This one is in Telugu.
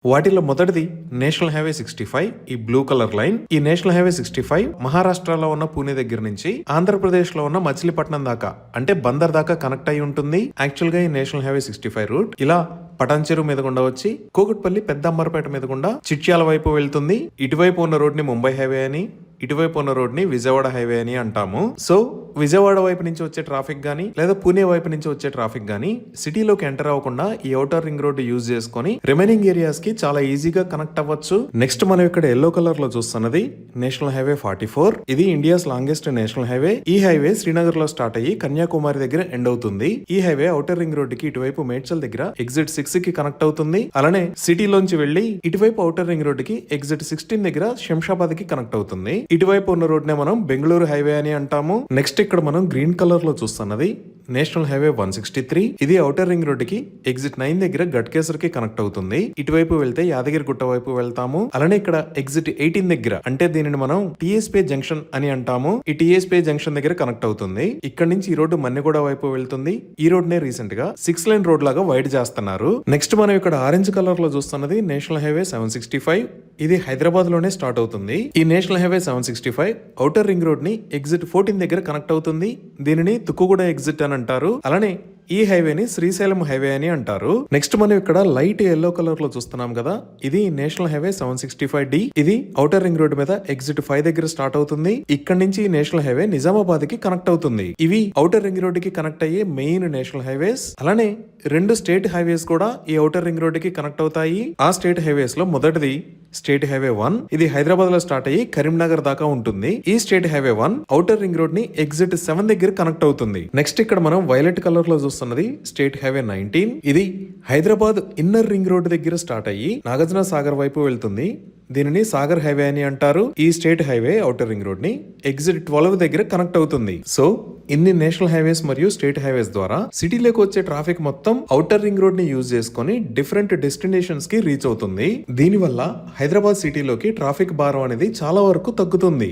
వాటిలో మొదటిది నేషనల్ హైవే 65, ఈ బ్లూ కలర్ లైన్. ఈ నేషనల్ హైవే 65 మహారాష్ట్రలో ఉన్న పూణే దగ్గర నుంచి ఆంధ్రప్రదేశ్ లో ఉన్న మచిలీపట్నం దాకా అంటే బందర్ దాకా కనెక్ట్ అయి ఉంటుంది. యాక్చువల్ గా ఈ నేషనల్ హైవే 65 రూట్ ఇలా పటాన్చెరు మీద గుండా వచ్చి కూకట్పల్లి పెద్ద అమ్మరపేట మీద గుండా చిట్యాల వైపు వెళ్తుంది. ఇటువైపు ఉన్న రోడ్ ని ముంబై హైవే అని, ఇటువైపు ఉన్న రోడ్ ని విజయవాడ హైవే అని అంటాము. సో విజయవాడ వైపు నుంచి వచ్చే ట్రాఫిక్ గానీ లేదా పూణే వైపు నుంచి వచ్చే ట్రాఫిక్ గానీ సిటీలోకి ఎంటర్ అవ్వకుండా ఈ ఔటర్ రింగ్ రోడ్ యూజ్ చేసుకుని రిమైనింగ్ ఏరియాస్ కి చాలా ఈజీగా కనెక్ట్ అవ్వచ్చు. నెక్స్ట్ మనం ఇక్కడ ఎల్లో కలర్ లో చూస్తున్నది నేషనల్ హైవే 44. ఇది ఇండియాస్ లాంగెస్ట్ నేషనల్ హైవే. ఈ హైవే శ్రీనగర్ లో స్టార్ట్ అయ్యి కన్యాకుమారి దగ్గర ఎండ్ అవుతుంది. ఈ హైవే ఔటర్ రింగ్ రోడ్ కి ఇటువైపు మేడ్చల్ దగ్గర ఎగ్జిట్ 6 కి కనెక్ట్ అవుతుంది. అలానే సిటీలోంచి వెళ్లి ఇటువైపు ఔటర్ రింగ్ రోడ్ కి ఎగ్జిట్ 16 దగ్గర శంషాబాద్ కి కనెక్ట్ అవుతుంది. ఇటువైపు ఉన్న రోడ్ నే మనం బెంగళూరు హైవే అని అంటాము. నెక్స్ట్ ఇక్కడ మనం గ్రీన్ కలర్ లో చూస్తున్నది నేషనల్ హైవే 163. ఇది ఔటర్ రింగ్ రోడ్ కి ఎగ్జిట్ 9 దగ్గర గట్కేసర్ కి కనెక్ట్ అవుతుంది. ఇటువైపు వెళ్తే యాదగిరి గుట్ట వైపు వెళ్తాము. అలానే ఇక్కడ ఎగ్జిట్ 18 దగ్గర అంటే దీనిని మనం టీఎస్పీ జంక్షన్ అని అంటాము. ఈ టీఎస్పీ జంక్షన్ దగ్గర కనెక్ట్ అవుతుంది. ఇక్కడ నుంచి ఈ రోడ్డు మన్నెగూడ వైపు వెళ్తుంది. ఈ రోడ్ నే రీసెంట్ గా 6 లైన్ రోడ్ లాగా వైడ్ చేస్తున్నారు. నెక్స్ట్ మనం ఇక్కడ ఆరెంజ్ కలర్ లో చూస్తున్నది నేషనల్ హైవే 765. ఇది హైదరాబాద్ లోనే స్టార్ట్ అవుతుంది. ఈ national highway 765 outer ring road ని ఎగ్జిట్ 14 దగ్గర కనెక్ట్ అవుతుంది. దీనిని తుక్కుగూడ ఎగ్జిట్ అని అంటారు. అలానే ఈ హైవేని శ్రీశైలం హైవే అని అంటారు. నెక్స్ట్ మనం ఇక్కడ లైట్ ఎల్లో కలర్ లో చూస్తున్నాం కదా, ఇది నేషనల్ హైవే 765D. ఇది ఔటర్ రింగ్ రోడ్ మీద ఎగ్జిట్ 5 దగ్గర స్టార్ట్ అవుతుంది. ఇక్కడ నుంచి నేషనల్ హైవే నిజామాబాద్ కి కనెక్ట్ అవుతుంది. ఇవి ఔటర్ రింగ్ రోడ్ కి కనెక్ట్ అయ్యే మెయిన్ నేషనల్ హైవేస్. అలానే 2 స్టేట్ హైవేస్ కూడా ఈ ఔటర్ రింగ్ రోడ్ కి కనెక్ట్ అవుతాయి. ఆ స్టేట్ హైవేస్ లో మొదటిది స్టేట్ హైవే 1. ఇది హైదరాబాద్ లో స్టార్ట్ అయ్యి కరీంనగర్ దాకా ఉంటుంది. ఈ state highway 1 outer ring road ని ఎగ్జిట్ 7 దగ్గర కనెక్ట్ అవుతుంది. నెక్స్ట్ ఇక్కడ మనం వైలెట్ కలర్ లో చూస్తున్నది స్టేట్ హైవే 19. ఇది హైదరాబాద్ ఇన్నర్ రింగ్ రోడ్ దగ్గర స్టార్ట్ అయ్యి నాగార్జున సాగర్ వైపు వెళ్తుంది. దీనిని సాగర్ హైవే అని అంటారు. ఈ state highway outer ring road ని ఎగ్జిట్ 12 దగ్గర కనెక్ట్ అవుతుంది. సో ఇన్ని నేషనల్ హైవేస్ మరియు స్టేట్ హైవేస్ ద్వారా సిటీలోకి వచ్చే ట్రాఫిక్ మొత్తం ఔటర్ రింగ్ రోడ్ ని యూజ్ చేసుకుని డిఫరెంట్ డెస్టినేషన్స్ కి రీచ్ అవుతుంది. దీనివల్ల హైదరాబాద్ సిటీలోకి ట్రాఫిక్ భారం అనేది చాలా వరకు తగ్గుతుంది.